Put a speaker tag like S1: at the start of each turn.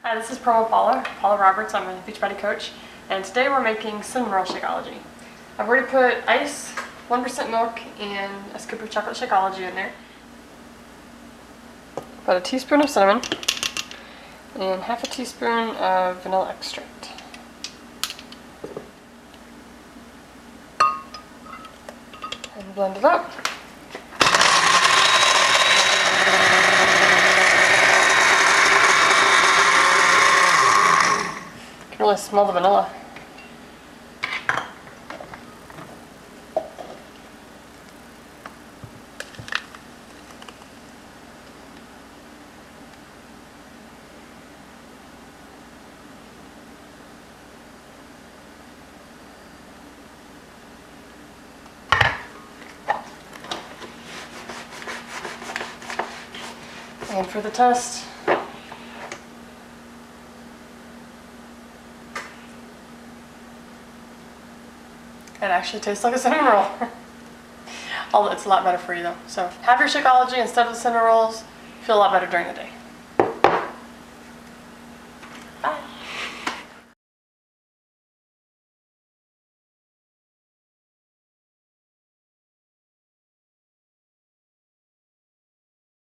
S1: Hi, this is Promo Paula Roberts. I'm a Beachbody coach, and today we're making cinnamon roll Shakeology. I've already put ice, 1% milk, and a scoop of chocolate Shakeology in there. About a teaspoon of cinnamon, and half a teaspoon of vanilla extract. And blend it up. You can really smell the vanilla. And for the test, it actually tastes like a cinnamon roll. Although it's a lot better for you though. So have your Shakeology instead of the cinnamon rolls. Feel a lot better during the day.